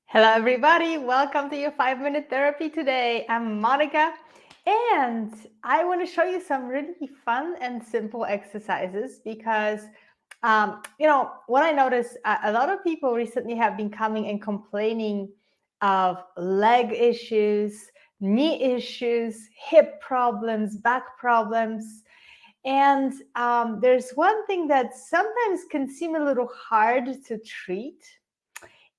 Hello, everybody. Welcome to your 5-minute therapy today. I'm Monica, and I want to show you some really fun and simple exercises because, what I noticed, a lot of people recently have been coming and complaining of leg issues, knee issues, hip problems, back problems. And there's one thing that sometimes can seem a little hard to treat,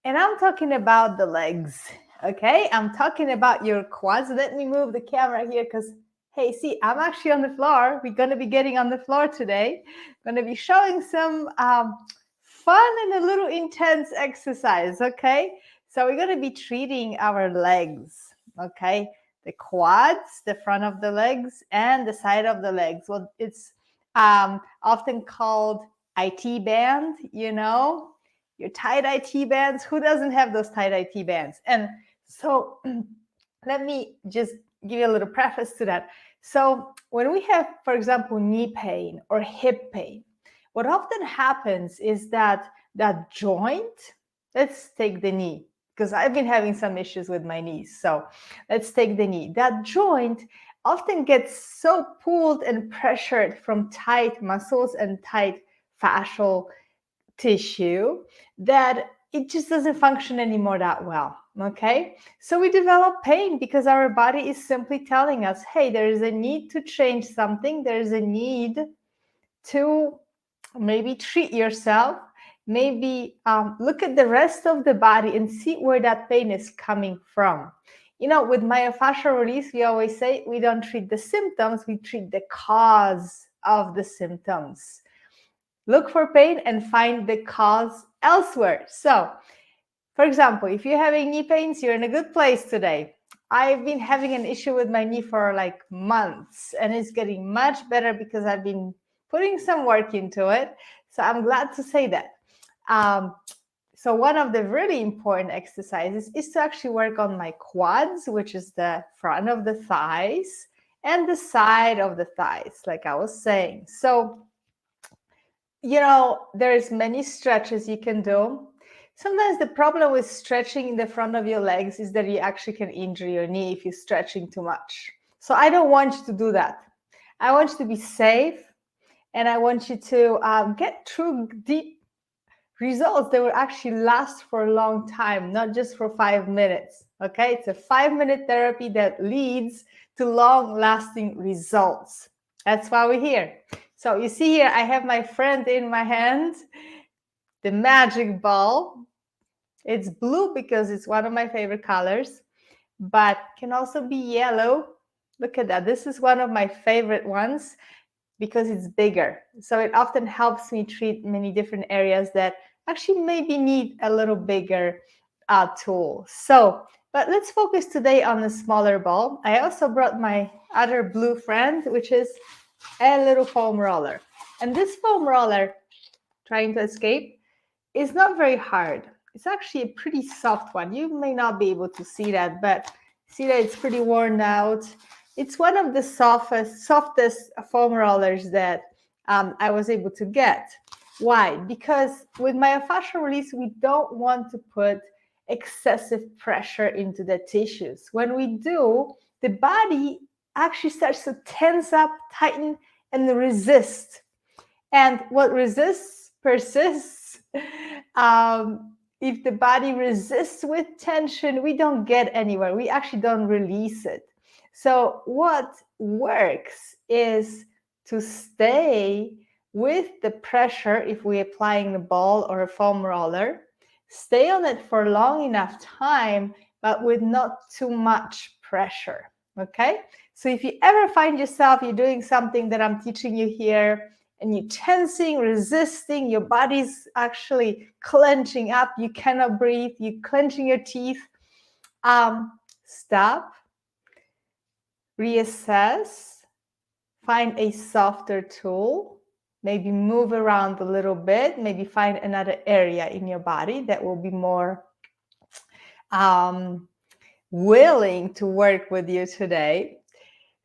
and I'm talking about the legs, okay? I'm talking about your quads. Let me move the camera here because, hey, see, I'm actually on the floor. We're going to be getting on the floor today. I'm going to be showing some fun and a little intense exercise, okay? So we're going to be treating our legs, okay? The quads, the front of the legs, and the side of the legs. Well, it's often called IT band, your tie-dye T-bands. Who doesn't have those tie-dye T-bands? And so let me just give you a little preface to that. So when we have, for example, knee pain or hip pain, what often happens is that that joint, let's take the knee, because I've been having some issues with my knees. So let's take the knee. That joint often gets so pulled and pressured from tight muscles and tight fascial tissue that it just doesn't function anymore that well. Okay, so we develop pain because our body is simply telling us, hey, there is a need to change something. There's a need to maybe treat yourself, maybe look at the rest of the body and see where that pain is coming from. With myofascial release, we always say we don't treat the symptoms, we treat the cause of the symptoms. Look for pain and find the cause elsewhere. So, for example, if you're having knee pains, you're in a good place today. I've been having an issue with my knee for like months, and it's getting much better because I've been putting some work into it. So I'm glad to say that. So one of the really important exercises is to actually work on my quads, which is the front of the thighs, and the side of the thighs, like I was saying. So there's many stretches you can do. Sometimes the problem with stretching in the front of your legs is that you actually can injure your knee if you're stretching too much. So I don't want you to do that. I want you to be safe, and I want you to get true deep results that will actually last for a long time, not just for 5 minutes. Okay, it's a 5-minute therapy that leads to long-lasting results. That's why we're here. So you see here, I have my friend in my hand, the magic ball. It's blue because it's one of my favorite colors, but can also be yellow. Look at that. This is one of my favorite ones because it's bigger. So it often helps me treat many different areas that actually maybe need a little bigger tool. But let's focus today on the smaller ball. I also brought my other blue friend, which is a little foam roller. And this foam roller, trying to escape, is not very hard. It's actually a pretty soft one. You may not be able to see that, but see that it's pretty worn out. It's one of the softest foam rollers that I was able to get. Why? Because with myofascial release, we don't want to put excessive pressure into the tissues. When we do, the body actually starts to tense up, tighten, and resist. And what resists persists. If the body resists with tension, we don't get anywhere. We actually don't release it. So what works is to stay with the pressure if we're applying the ball or a foam roller. Stay on it for long enough time, but with not too much pressure. Okay? So if you ever find yourself, you're doing something that I'm teaching you here, and you're tensing, resisting, your body's actually clenching up, you cannot breathe, you're clenching your teeth, stop, reassess, find a softer tool, maybe move around a little bit, maybe find another area in your body that will be more willing to work with you today.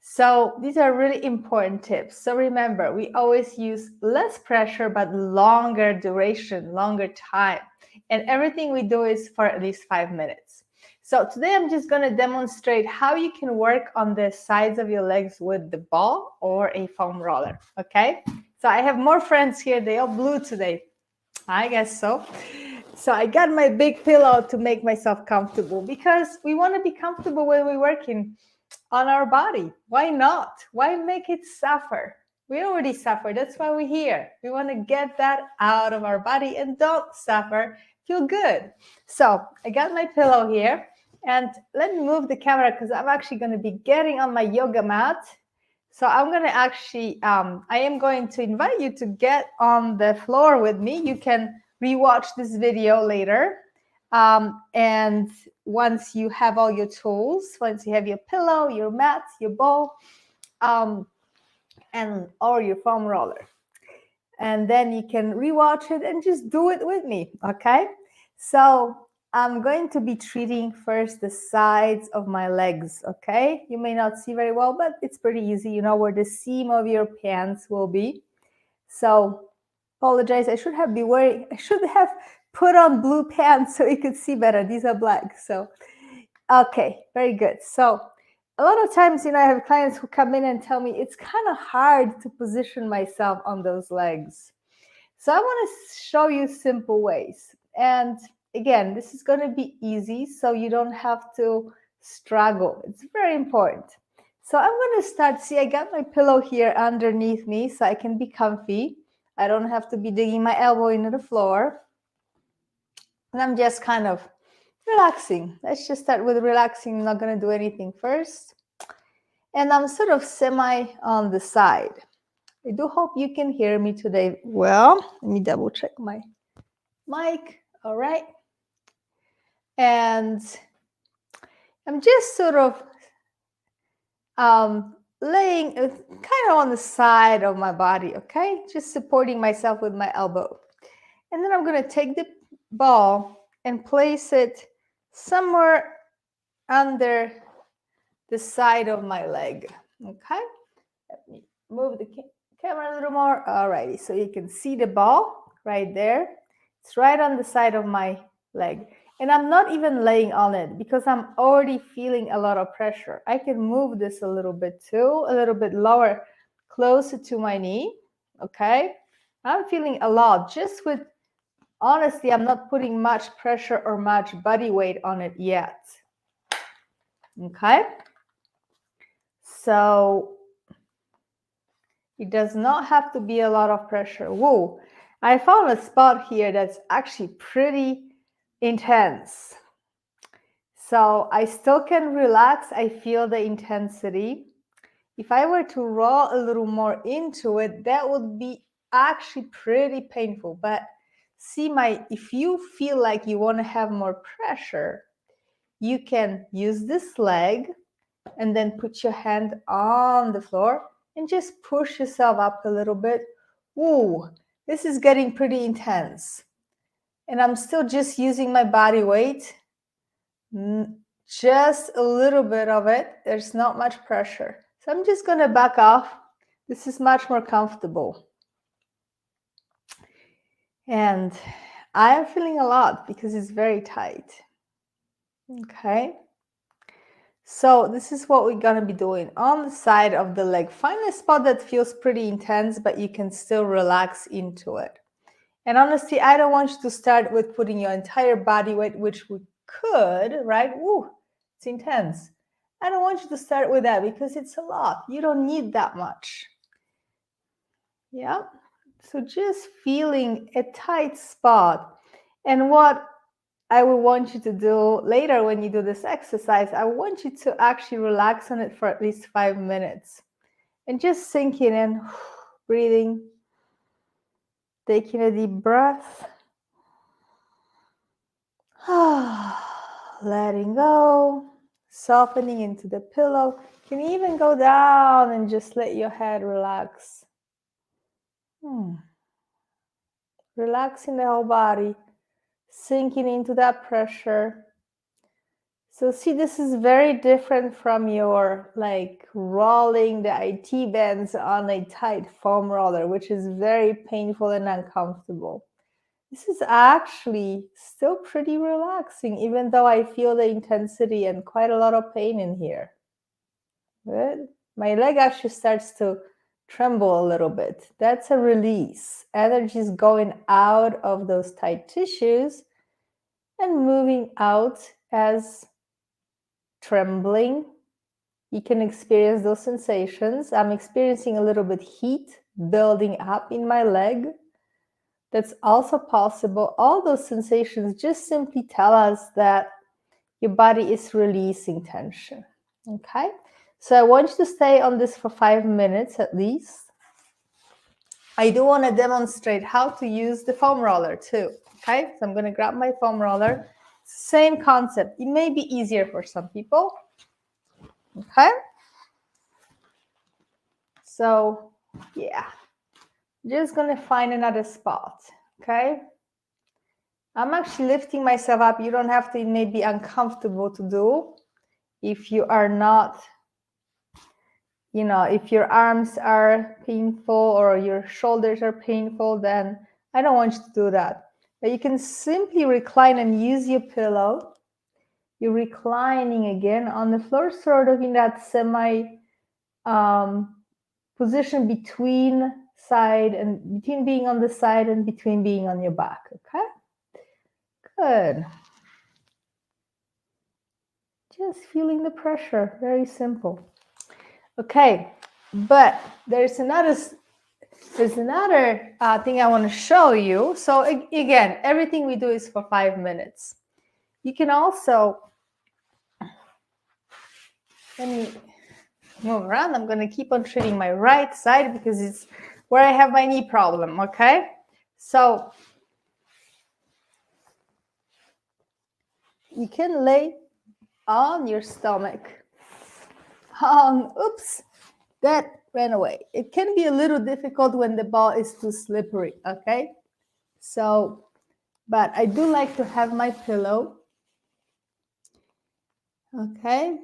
So these are really important tips. So remember, we always use less pressure, but longer duration, longer time. And everything we do is for at least 5 minutes. So today I'm just going to demonstrate how you can work on the sides of your legs with the ball or a foam roller. Okay, so I have more friends here. They all blue today. I guess so. So I got my big pillow to make myself comfortable, because we want to be comfortable when we're working on our body. Why not? Why make it suffer? We already suffer. That's why we're here. We want to get that out of our body and don't suffer. Feel good. So I got my pillow here, and let me move the camera because I'm actually going to be getting on my yoga mat. So I'm going to actually, I am going to invite you to get on the floor with me. You can rewatch this video later. And once you have all your tools, once you have your pillow, your mat, your ball, or your foam roller, and then you can rewatch it and just do it with me, okay? So I'm going to be treating first the sides of my legs, okay? You may not see very well, but it's pretty easy. You know where the seam of your pants will be. So apologize, I should have put on blue pants so you could see better. These are black. So okay, very good. So a lot of times, I have clients who come in and tell me it's kind of hard to position myself on those legs. So I want to show you simple ways. And again, this is going to be easy, so you don't have to struggle. It's very important. So I'm going to start. See, I got my pillow here underneath me so I can be comfy. I don't have to be digging my elbow into the floor. And I'm just kind of relaxing. Let's just start with relaxing. I'm not going to do anything first. And I'm sort of semi on the side. I do hope you can hear me today well. Let me double check my mic. All right. And I'm just sort of laying kind of on the side of my body, okay? Just supporting myself with my elbow. And then I'm going to take the ball and place it somewhere under the side of my leg, okay? Let me move the camera a little more. Alrighty, so you can see the ball right there. It's right on the side of my leg. And I'm not even laying on it because I'm already feeling a lot of pressure. I can move this a little bit too, a little bit lower, closer to my knee, okay? I'm feeling a lot just with, honestly, I'm not putting much pressure or much body weight on it yet, okay? So it does not have to be a lot of pressure. Whoa, I found a spot here that's actually pretty intense. So I still can relax. I feel the intensity. If I were to roll a little more into it, that would be actually pretty painful. But see, if you feel like you want to have more pressure, you can use this leg and then put your hand on the floor and just push yourself up a little bit. Ooh, this is getting pretty intense. And I'm still just using my body weight. Just a little bit of it. There's not much pressure. So I'm just going to back off. This is much more comfortable. And I am feeling a lot because it's very tight. Okay. So this is what we're going to be doing on the side of the leg. Find a spot that feels pretty intense, but you can still relax into it. And honestly, I don't want you to start with putting your entire body weight, which we could, right? Woo, it's intense. I don't want you to start with that because it's a lot. You don't need that much. Yeah. So just feeling a tight spot. And what I will want you to do later when you do this exercise, I want you to actually relax on it for at least 5 minutes. And just sinking in, breathing, taking a deep breath. Letting go, softening into the pillow. You can even go down and just let your head relax. Relaxing the whole body, sinking into that pressure. So see, this is very different from your rolling the IT bands on a tight foam roller, which is very painful and uncomfortable. This is actually still pretty relaxing, even though I feel the intensity and quite a lot of pain in here. Good. My leg actually starts to tremble a little bit. That's a release. Energy is going out of those tight tissues and moving out as trembling. You can experience those sensations. I'm experiencing a little bit heat building up in my leg. That's also possible. All those sensations just simply tell us that your body is releasing tension. Okay? So I want you to stay on this for 5 minutes at least. I do want to demonstrate how to use the foam roller too. Okay? So I'm going to grab my foam roller. Same concept. It may be easier for some people. Okay? So, yeah. Just going to find another spot. Okay? I'm actually lifting myself up. You don't have to. It may be uncomfortable to do if you are not, you know, if your arms are painful or your shoulders are painful, then I don't want you to do that. But you can simply recline and use your pillow. You're reclining again on the floor, sort of in that semi position between being on the side and between being on your back. Okay, good. Just feeling the pressure, very simple. Okay, but there's another thing I want to show you. So again, everything we do is for 5 minutes. You can also, let me move around. I'm going to keep on treating my right side because it's where I have my knee problem, okay? So you can lay on your stomach. Oops, that ran away. It can be a little difficult when the ball is too slippery, okay? So, but I do like to have my pillow, okay?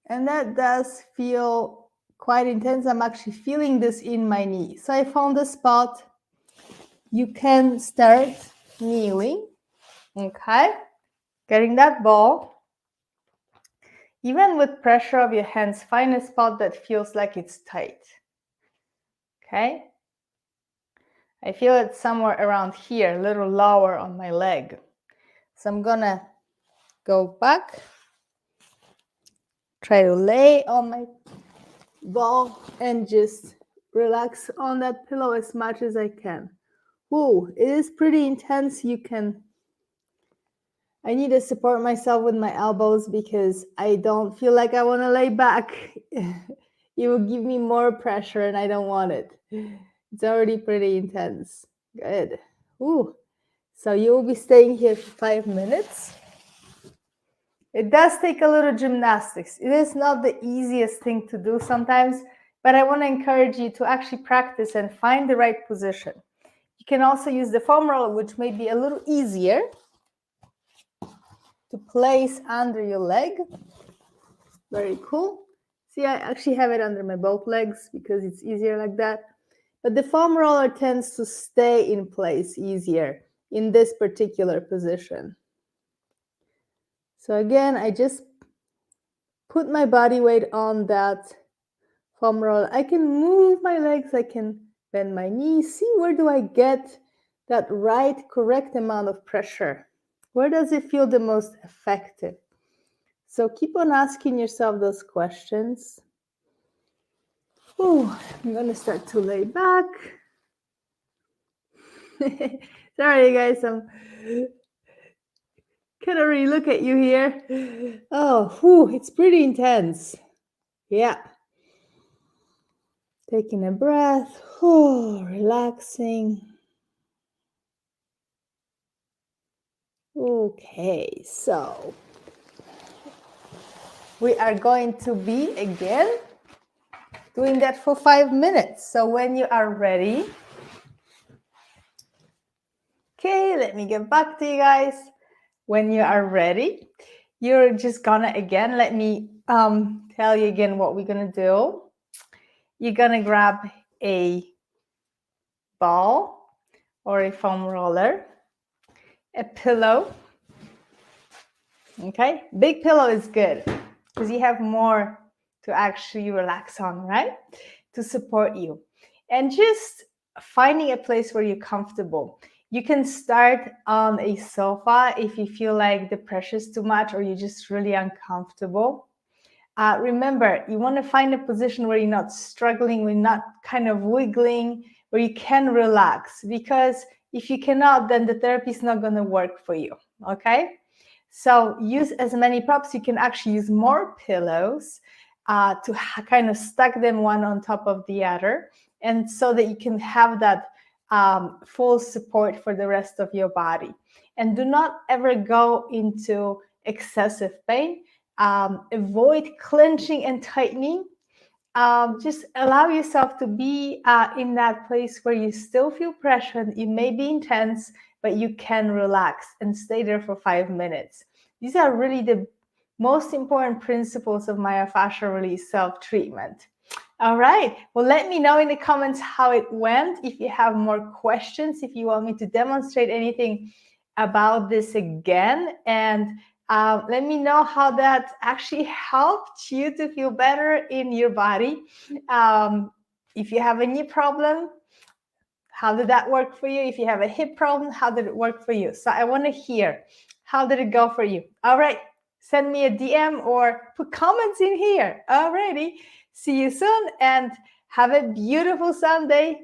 And that does feel quite intense. I'm actually feeling this in my knee. So I found a spot. You can start kneeling, okay? Getting that ball. Even with pressure of your hands, find a spot that feels like it's tight, okay? I feel it somewhere around here, a little lower on my leg. So I'm gonna go back, try to lay on my ball and just relax on that pillow as much as I can. Ooh, it is pretty intense. I need to support myself with my elbows because I don't feel like I want to lay back. It will give me more pressure and I don't want it. It's already pretty intense. Good. Ooh. So you will be staying here for 5 minutes. It does take a little gymnastics. It is not the easiest thing to do sometimes, but I want to encourage you to actually practice and find the right position. You can also use the foam roller, which may be a little easier to place under your leg. Very cool. See, I actually have it under my both legs because it's easier like that. But the foam roller tends to stay in place easier in this particular position. So again, I just put my body weight on that foam roller. I can move my legs, I can bend my knees. See, where do I get that right, correct amount of pressure? Where does it feel the most effective? So keep on asking yourself those questions. Oh, I'm going to start to lay back. Sorry, guys, I'm can't really look at you here. Oh, it's pretty intense. Yeah. Taking a breath. Oh, relaxing. Okay, so we are going to be again doing that for 5 minutes. So when you are ready, okay, let me get back to you guys. When you are ready, you're just gonna again, let me tell you again what we're gonna do. You're gonna grab a ball or a foam roller. a pillow. Okay, big pillow is good because you have more to actually relax on, right? To support you. And just finding a place where you're comfortable. You can start on a sofa if you feel like the pressure's too much or you're just really uncomfortable. Remember, you want to find a position where you're not struggling, where you're not kind of wiggling, where you can relax. Because if you cannot, then the therapy is not going to work for you. Okay? So use as many props. You can actually use more pillows to kind of stack them one on top of the other, and so that you can have that full support for the rest of your body. And do not ever go into excessive pain. Avoid clenching and tightening. Just allow yourself to be in that place where you still feel pressure. It may be intense, but you can relax and stay there for 5 minutes. These are really the most important principles of myofascial release self-treatment. All right. Well, let me know in the comments how it went. If you have more questions, if you want me to demonstrate anything about this again, and let me know how that actually helped you to feel better in your body. If you have a knee problem, how did that work for you? If you have a hip problem, how did it work for you? So I want to hear, how did it go for you? All right, send me a DM or put comments in here. Alrighty, see you soon and have a beautiful Sunday.